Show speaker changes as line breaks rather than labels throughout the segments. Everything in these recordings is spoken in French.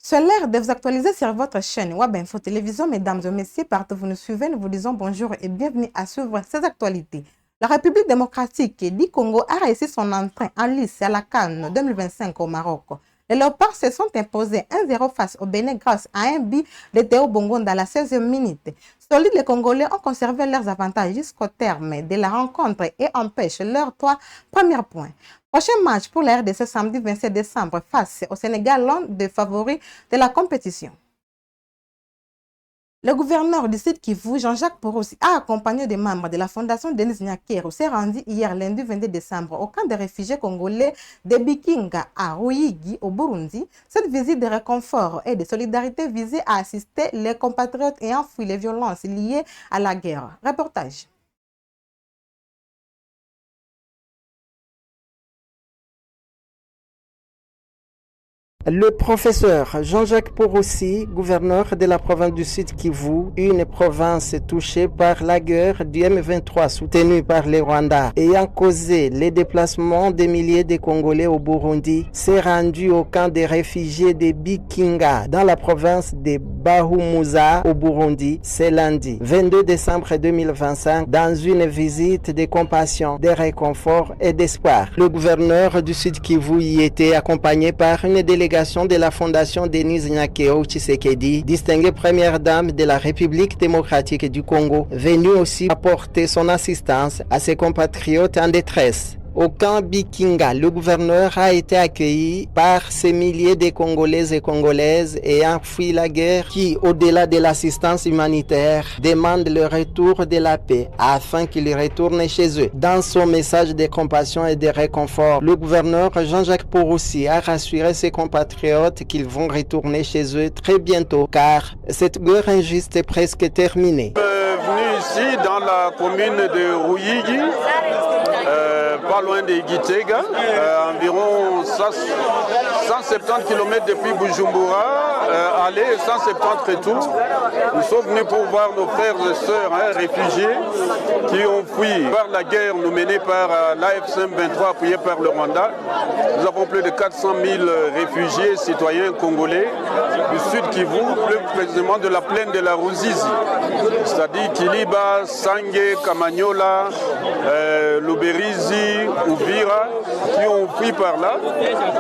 C'est l'heure de vous actualiser sur votre chaîne Web Info Télévision. Mesdames et messieurs, partout vous nous suivez, nous vous disons bonjour et bienvenue à suivre ces actualités. La République démocratique du Congo a réussi son entrée en lice à la CAN 2025 au Maroc. Les Léopards se sont imposés 1-0 face au Bénin grâce à un but de Théo Bongo dans la 16e minute. Solides, les Congolais ont conservé leurs avantages jusqu'au terme de la rencontre et empêchent leurs 3 premiers points. Prochain match pour la RDC samedi 27 décembre face au Sénégal, l'un des favoris de la compétition. Le gouverneur du Sud Kivu, Jean-Jacques Porosi, a accompagné des membres de la fondation Denis Nyakero, s'est rendu hier lundi 22 décembre au camp de réfugiés congolais de Bikinga à Ruyigi au Burundi. Cette visite de réconfort et de solidarité visait à assister les compatriotes ayant fui les violences liées à la guerre. Reportage.
Le professeur Jean-Jacques Porosi, gouverneur de la province du Sud Kivu, une province touchée par la guerre du M23 soutenue par les Rwandais, ayant causé les déplacements des milliers de Congolais au Burundi, s'est rendu au camp des réfugiés de Bikinga dans la province de Bahumuza au Burundi ce lundi 22 décembre 2025 dans une visite de compassion, de réconfort et d'espoir. Le gouverneur du Sud Kivu y était accompagné par une délégation de la fondation Denis Nyakero Tshisekedi, distinguée première dame de la République démocratique du Congo, venue aussi apporter son assistance à ses compatriotes en détresse. Au camp Bikinga, le gouverneur a été accueilli par ces milliers de Congolais et Congolaises ayant fui la guerre qui, au-delà de l'assistance humanitaire, demandent le retour de la paix afin qu'ils retournent chez eux. Dans son message de compassion et de réconfort, le gouverneur Jean-Jacques Porosi a rassuré ses compatriotes qu'ils vont retourner chez eux très bientôt car cette guerre injuste est presque terminée.
Venu ici dans la commune de Ruyigi, pas loin de Gitega, environ 170 km depuis Bujumbura, aller et 170 retour. Nous sommes venus pour voir nos frères et sœurs réfugiés qui ont fui par la guerre nous menée par l'AFC 23 appuyée par le Rwanda. Nous avons plus de 400 000 réfugiés citoyens congolais du Sud Kivu, plus précisément de la plaine de la Ruzizi, c'est-à-dire Kiliba, Sange, Kamanyola, Luberizi, Uvira, qui ont fui par là.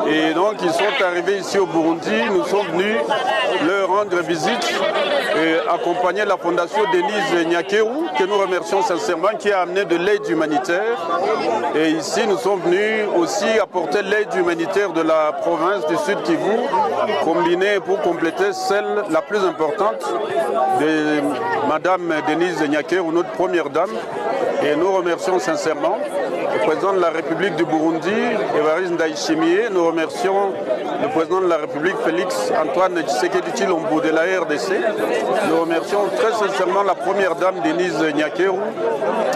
Et donc ils sont arrivés ici au Burundi. Nous sommes venus leur rendre visite et accompagner la fondation Denise Nyakero, que nous remercions sincèrement, qui a amené de l'aide humanitaire. Et ici nous sommes venus aussi apporter l'aide humanitaire de la province du Sud Kivu, combinée pour compléter celle la plus importante de Madame Denise Nyakero, notre première dame. Et nous remercions sincèrement le président de la République du Burundi, Evariste Ndayishimiye. Nous remercions le président de la République, Félix Antoine Tshisekedi Tshilombo de la RDC. Nous remercions très sincèrement la première dame Denise Nyakero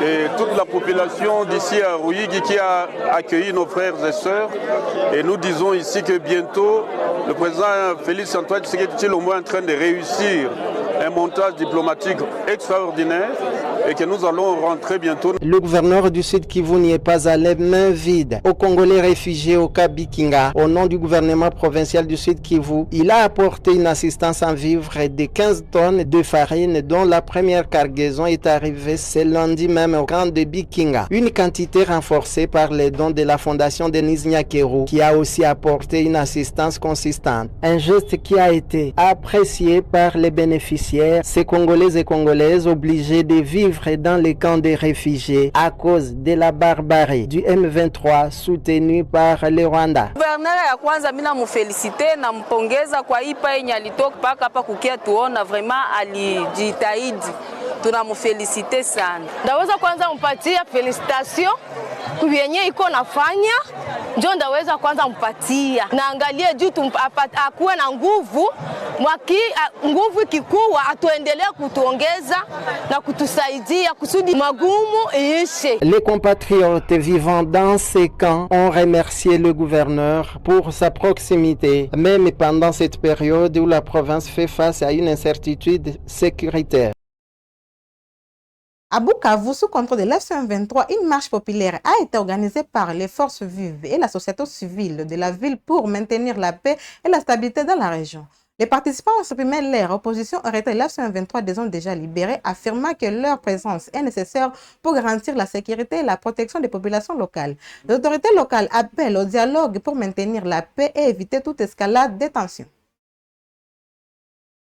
et toute la population d'ici à Ruyigi qui a accueilli nos frères et sœurs. Et nous disons ici que bientôt, le président Félix Antoine Tshisekedi Tshilombo est en train de réussir un montage diplomatique extraordinaire et que nous allons rentrer bientôt.
Le gouverneur du Sud Kivu n'y est pas allé main vide. Aux Congolais réfugiés au camp Bikinga, au nom du gouvernement provincial du Sud Kivu, il a apporté une assistance en vivres de 15 tonnes de farine dont la première cargaison est arrivée ce lundi même au camp de Bikinga. Une quantité renforcée par les dons de la fondation Denis Nyakero qui a aussi apporté une assistance consistante. Un geste qui a été apprécié par les bénéficiaires, ces Congolais et Congolaises obligés de vivre dans les camps des réfugiés à cause de la barbarie du M23 soutenu par le Rwanda.
Gouverneur ya kwanza mina mfelicite na mpongeza kwa ipa yenye alitoka paka hapa kukia tuona vraiment alijitahidi. Tunamfelicite sana.
Ndaweza kwanza mpatia felicitation kuyenye iko nafanya, ndio ndaweza kwanza mpatia. Naangalie juu akuwe na nguvu, nguvu ikikuwa atuendelee kutuongeza na kutusaidia kusudi magumu iishe.
Les compatriotes vivant dans ces camps ont remercié le gouverneur pour sa proximité, même pendant cette période où la province fait face à une incertitude sécuritaire.
À Bukavu, sous contrôle de l'F-23, une marche populaire a été organisée par les forces vives et la société civile de la ville pour maintenir la paix et la stabilité dans la région. Les participants ont supprimé leur opposition au retrait de l'AFC-M23 des zones déjà libérées, affirmant que leur présence est nécessaire pour garantir la sécurité et la protection des populations locales. Les autorités locales appellent au dialogue pour maintenir la paix et éviter toute escalade des tensions.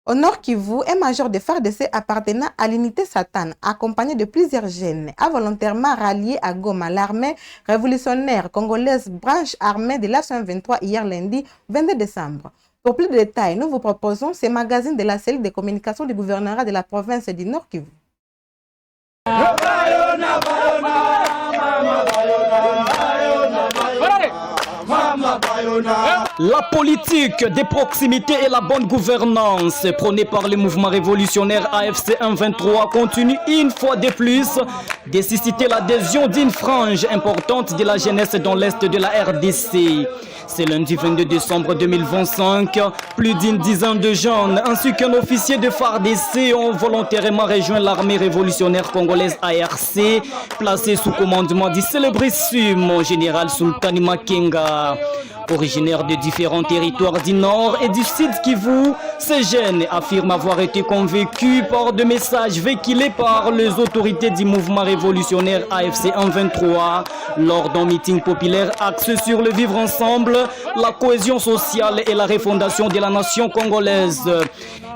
Au Nord Kivu, un major de FARDC appartenant à l'unité Satan, accompagné de plusieurs jeunes, a volontairement rallié à Goma l'armée révolutionnaire congolaise branche armée de l'AFC-M23 hier lundi 22 décembre. Pour plus de détails, nous vous proposons ces magazines de la cellule de communication du gouvernorat de la province du Nord Kivu.
La politique des proximités et la bonne gouvernance prônée par le mouvement révolutionnaire AFC M23 continue une fois de plus de susciter l'adhésion d'une frange importante de la jeunesse dans l'est de la RDC. C'est lundi 22 décembre 2025, plus d'une dizaine de jeunes ainsi qu'un officier de FARDC ont volontairement rejoint l'armée révolutionnaire congolaise ARC, placée sous commandement du célébrissime général Sultani Makenga. Originaires de différents territoires du Nord et du Sud Kivu, ces jeunes affirment avoir été convaincus par des messages véhiculés par les autorités du mouvement révolutionnaire AFC M23 lors d'un meeting populaire axé sur le vivre ensemble, la cohésion sociale et la refondation de la nation congolaise.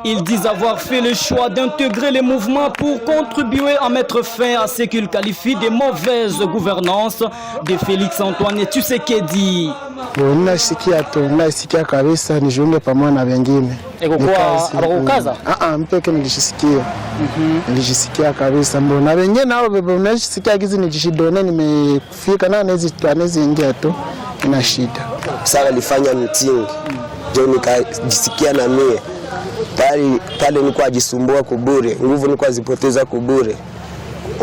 Ils disent avoir fait le choix d'intégrer les mouvements pour contribuer à mettre fin à ce qu'ils qualifient de mauvaise gouvernance de Félix Antoine Tshisekedi.
Nasikia kabisa nijiunge pamoja na wengine.
Abakukaza?
Mpeke nilishisikia. Nilishisikia kabisa. Na wengine nao wameshisikia gizi nilishidone nimefika na anezi ingia tu ina shida.
Sasa alifanya mtingi. Ndio nikajisikia na mie. Pale nilikuwa ajisumbua kubure, nguvu nilikuwa zipoteza kubure.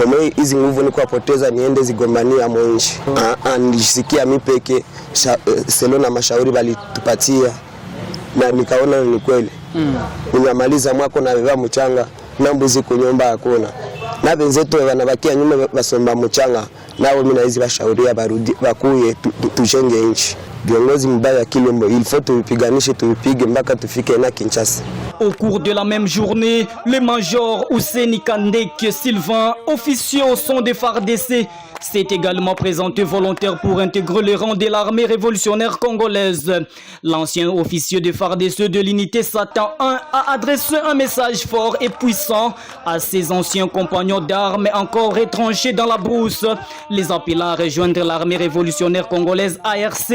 Omei hizi nguvu nilikuwa poteza niende zigombania mwenshi. Nilisikia mimi peke selo na mashauri bali tupatia na nikaona ni kweli. Ninyamaliza mwako na beba mchanga na mbuzi kunyomba hakuna. Na benzetu wanabakia nyuma basomba mchanga nao mimi na hizi bashauria barudi bakuye tujenge nchi. Viongozi mbaya Kilombo, il faut tupiganishe tupige mpaka tufike na Kinshasa.
Au cours de la même journée, le major Ouseni Kandek Sylvain, officier au son des FARDC, s'est également présenté volontaire pour intégrer les rangs de l'armée révolutionnaire congolaise. L'ancien officier de FARDC de l'unité Satan 1 a adressé un message fort et puissant à ses anciens compagnons d'armes encore retranchés dans la brousse, les appelant à rejoindre l'armée révolutionnaire congolaise ARC,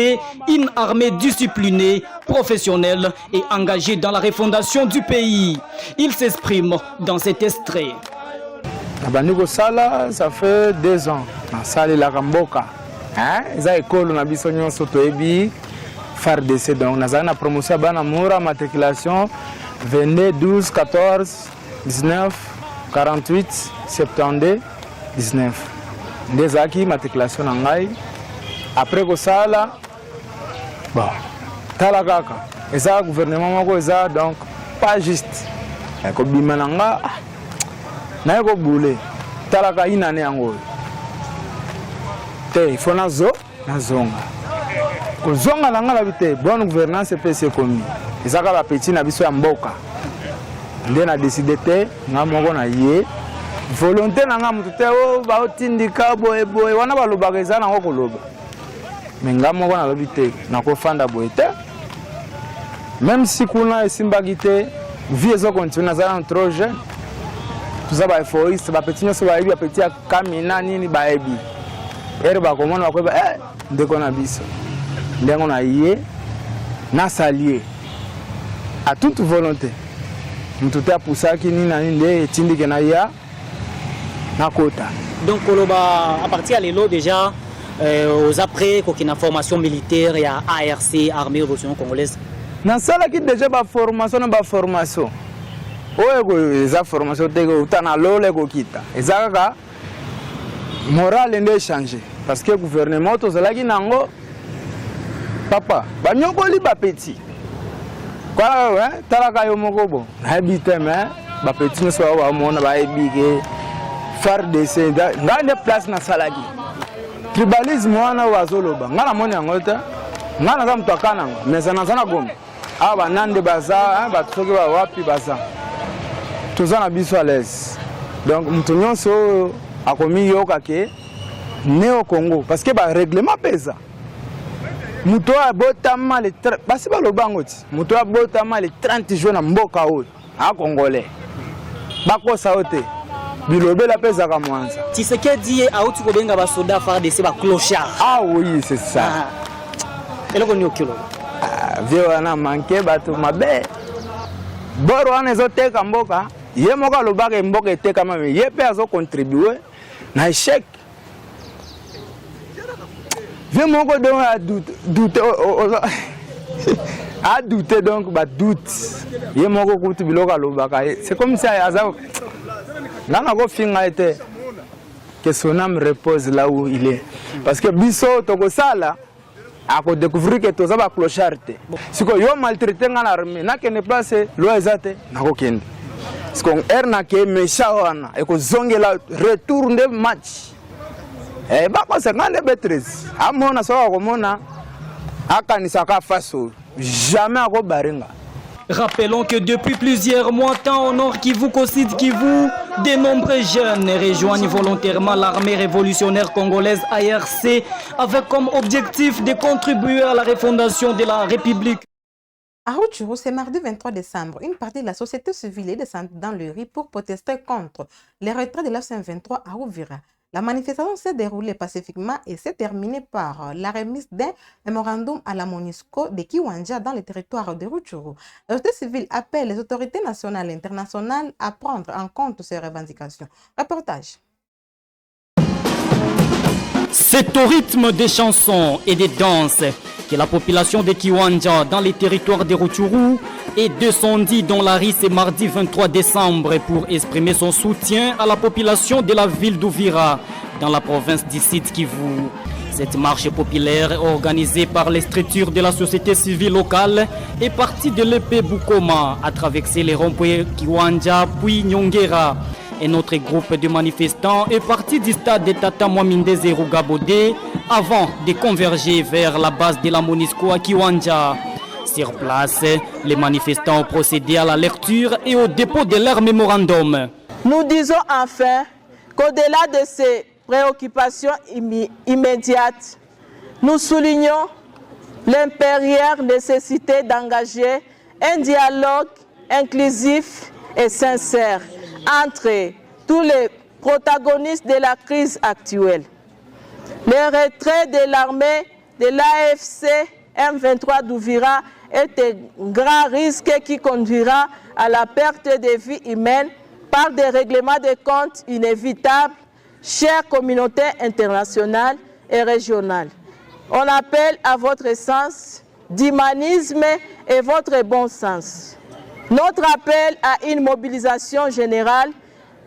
une armée disciplinée, professionnelle et engagée dans la refondation du pays. Il s'exprime dans cet extrait.
Abaniko Sala, ça fait 2 ans. Sali la Ramboka. Za école na biso nyonso toyebi FARDC donc na zana promotion bana mura matriculation 22 12 14 19 48 72 19. Ndezaki matriculation na ngai. Après ko sala bon tala kaka eza gouvernement moko eza donc pas juste. Ko bima na nga na ko boule talaka inane yango te il faut nazo nazonga ko zonga na ngala bite bonne gouvernance pese komi ezaka ba petit na biso ya mboka nde na décider te nga moko na ye volonté na nga mutu te o ba otindika boye wana balobaka eza na ko loba mais nga moko na lobi te na ko fanda boye te même si kuna esimbaki te vie ezo continue na zana trop jeune. Tout ça va faire ici, va petit, ça va être petit à Kamina ni baebi. Et va comment on va dès qu'on a bis, dès qu'on a yé, n'a s'allié à toute volonté. Nous tout à pour ça qui ni na ni tindi que na ya na kota.
Donc à partir à l'élo déjà aux après qu'aucune formation militaire et à ARC, armée révolution congolaise.
Na sala qui déjà ba formation. Oye eza formation teko utana lole ko kita ezaka morale nde changer parce que gouvernement to zalaki nango papa banyokoli ba petit kwa talaka yo moko bo habite mais ba petit no so ba mona ba ebike FARDC ngande place na salaki tribalisme wana wazoloba ngana moni yango ta ngana za mtu akana mais sana gombe aba nande baza ba soki ba wapi baza toza na biso à l'aise donc mutu nyonso akomi yoka ke né au Congo parce que ba règlement pesa mutu abotama le basi ba lobango ti mutu abotama le 30 jours na mboka oyo a congolais bakosa ote bilobe la pesa ka mwanza
Tshisekedi auti ko benga ba soda FARDC ba clochard.
Ah oui c'est ça
eloko ni okilo
vieux wana manke bato mabe boro wana ezoteka mboka ye moko alobaka mboka etekama me ye mpe azocontribue na échec vieux moko donc a douté donc badoute ye moko kutu biloko alobaka c'est comme ça aza nana kofinga ete que son âme repose là où il est parce que biso tokosala a découvrir que tous les clochards si ko yo maltraité ngana armée na ke ne place lo ezate na ko kende parce qu'on erna ke meshawana e ko zongela retour de match ba ko 50 betres amona so ko mona akanisa ka faso jamais ko barenga.
Rappelons que depuis plusieurs mois, tant au nord Kivu qu'au sud Kivu, de nombreux jeunes rejoignent volontairement l'armée révolutionnaire congolaise ARC avec comme objectif de contribuer à la refondation de la République.
À Rutshuru, ce mardi 23 décembre, une partie de la société civile est descendue dans le riz pour protester contre les retraits de l'F-23 à Uvira. La manifestation s'est déroulée pacifiquement et s'est terminée par la remise d'un mémorandum à la MONUSCO de Kiwanja dans le territoire de Rutshuru. La société civile appelle les autorités nationales et internationales à prendre en compte ces revendications. Reportage.
C'est au rythme des chansons et des danses que la population de Kiwanja dans les territoires de Rutshuru est descendue dans la rue ce mardi 23 décembre pour exprimer son soutien à la population de la ville d'Uvira dans la province du Sud Kivu. Cette marche populaire organisée par les structures de la société civile locale est partie de l'EP Bukoma à traverser les ronds-points Kiwanja puis Nyongera. Un autre groupe de manifestants est parti du stade de Tata Mwamindeze Rugabode avant de converger vers la base de la MONUSCO à Kiwanja. Sur place, les manifestants ont procédé à la lecture et au dépôt de leur mémorandum.
Nous disons enfin qu'au-delà de ces préoccupations immédiates, nous soulignons l'impérieuse nécessité d'engager un dialogue inclusif et sincère entre tous les protagonistes de la crise actuelle. Le retrait de l'armée de l'AFC M23 d'Uvira est un grand risque qui conduira à la perte de vies humaines par des règlements de comptes inévitables, chères communautés internationales et régionales. On appelle à votre sens d'humanisme et votre bon sens. Notre appel à une mobilisation générale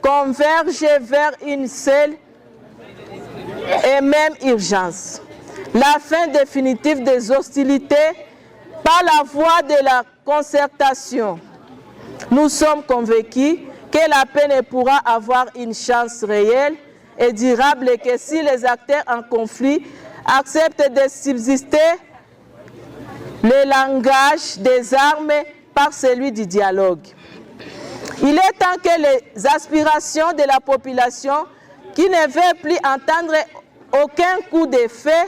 converge vers une seule et même urgence. La fin définitive des hostilités par la voie de la concertation. Nous sommes convaincus que la paix ne pourra avoir une chance réelle et durable que si les acteurs en conflit acceptent de subsister le langage des armes par celui du dialogue. Il est temps que les aspirations de la population qui ne veut plus entendre aucun coup d'effet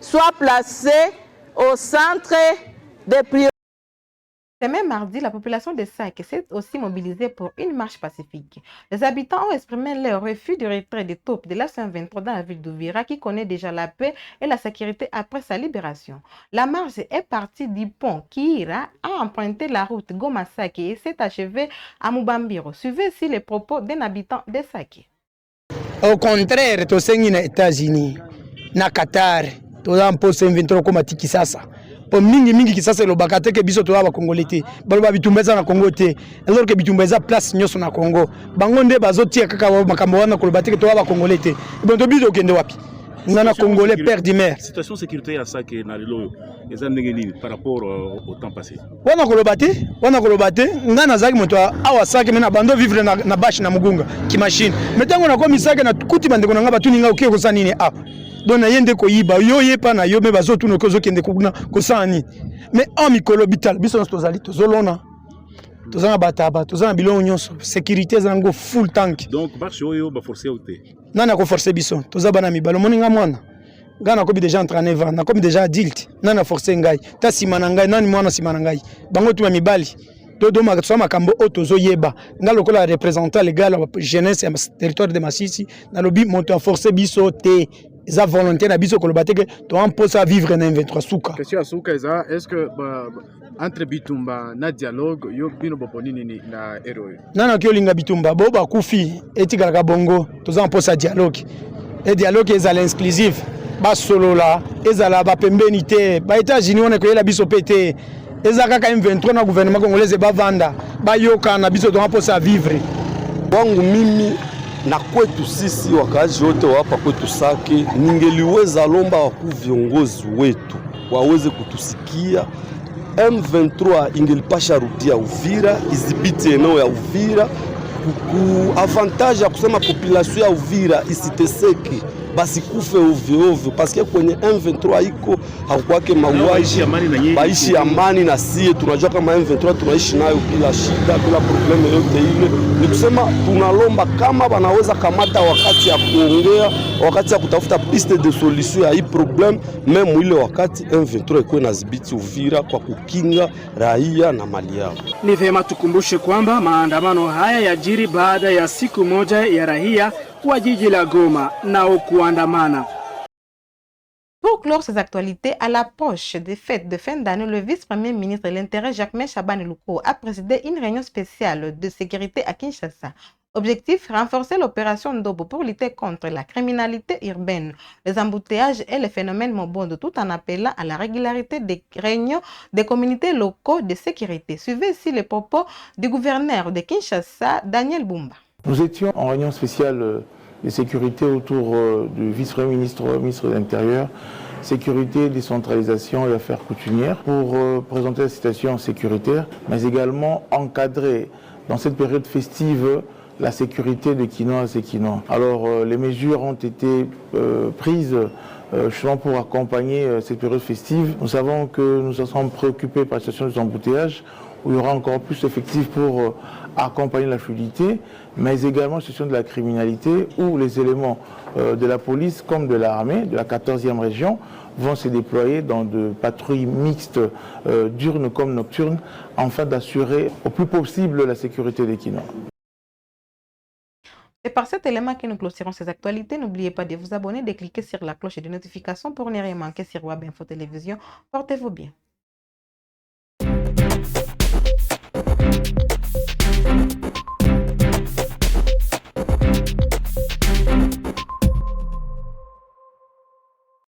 soient placées au centre des priorités.
Ce même mardi, la population de Sake s'est aussi mobilisée pour une marche pacifique. Les habitants ont exprimé leur refus du retrait des troupes de l'F-23 dans la ville d'Uvira qui connaît déjà la paix et la sécurité après sa libération. La marche est partie du pont Kiira, a emprunté la route Goma-Sake et s'est achevée à Mubambiro. Suivez ici les propos d'un habitant de Sake.
Au contraire, to sengi na États-Unis, na Qatar, to dans poste 23 comme à Kisasa. Po mingi Kisasa lo bakate ke biso to aba Congolais. Baloba bitumbeza na Congo te. Alors que bitumbeza place nyoso na Congo. Bango nde bazotia kaka makambo wana ko bateke to aba Congolais te. Bon to biso kende wapi? Ngana Congolais père du maire.
Situation sécuritaire à ça que na lelo eza ndenge par rapport au temps passé.
Wana ko lobate, ngana zaki moto awa sake mena bando vivre na bashi na mugunga ki machine. Metango na ko misake na kuti bandeko na ngaba tuninga okiye ko sanini ah. donc na yende ko yiba yo yepa na yo me bazotu no kozo kende kuna kosani mais en mikolo bital biso tozali tozolona tozana bataba tozana bilongo nyonso sécurité zango full tank
donc marche oyo ba forcer ote
nana ko forcer biso tozabana mibalo moninga mwana ngana ko bi déjà entre 9 ans na ko bi déjà adulte nana forcer ngai ta simana ngai nani mwana simana ngai bango tuma mibali todo makatso makambo otozo yeba ngalo ko la représentant légal la jeunesse ya territoire de Masisi na lobi moto a forcer biso te eza volonté na biso ko lo bateke to en posa vivre na 23 suka
question asuka eza est-ce que entre bitumba na dialogue yo bino boponi nini na héros
nana ki olinga bitumba bo ba kufi etikala bongo toza en posa dialogue et dialogue ezala exclusive ba solola ezala ba pembeni te ba États-Unis on ko yela biso pété ezaka ka M23 na gouvernement congolais ba vanda ba yoka na biso to posa vivre
wangu mimi na kwetu sisi wakazi wote hapa kwetu Sake, ningeliweza lomba wakuu viongozi wetu waweze kutusikia. M23 ingelipasha rudia Uvira, izibiti eneo ya Uvira, avantage ya kusema population ya Uvira isiteseke, basi kufe ovyo ovyo, paske kwenye M23 iko hakukwake mauaji, baishi amani na sie tunajua kama M23 tunaishi nayo bila shida, bila probleme yote ile. Ni kusema tunalomba kama wanaweza kamata wakati ya kuongea, wakati ya kutafuta piste de solution ya hii problem, meme ile wakati M23 iko na zibiti Uvira kwa kukinga raia na mali yao.
Ni vema tukumbushe kwamba maandamano haya yajiri baada ya siku moja ya raia wa jiji la Goma nao kuandamana.
Pour clore ces actualités, à l'approche des fêtes de fin d'année, le vice-premier ministre de l'Intérieur, Jacquemain Chaban-Elouko, a présidé une réunion spéciale de sécurité à Kinshasa. Objectif, renforcer l'opération Ndobo pour lutter contre la criminalité urbaine, les embouteillages et les phénomènes mobondo, tout en appelant à la régularité des réunions des communautés locaux de sécurité. Suivez ici les propos du gouverneur de Kinshasa, Daniel Bumba.
Nous étions en réunion spéciale de sécurité autour du vice-premier ministre de l'Intérieur, sécurité, décentralisation et affaires coutumières pour présenter la situation sécuritaire, mais également encadrer dans cette période festive la sécurité des Kinoises et Kinois. Alors les mesures ont été prises pour accompagner cette période festive. Nous savons que nous sommes préoccupés par la situation des embouteillages, où il y aura encore plus d'effectifs pour accompagner la fluidité, mais également la situation de la criminalité, où les éléments de la police comme de l'armée, de la 14e région, vont se déployer dans de patrouilles mixtes, diurnes comme nocturnes, afin d'assurer au plus possible la sécurité des Kinois.
Et par cet élément que nous clôturons ces actualités, n'oubliez pas de vous abonner, de cliquer sur la cloche de notification pour ne rien manquer sur Web Info Télévision. Portez-vous bien.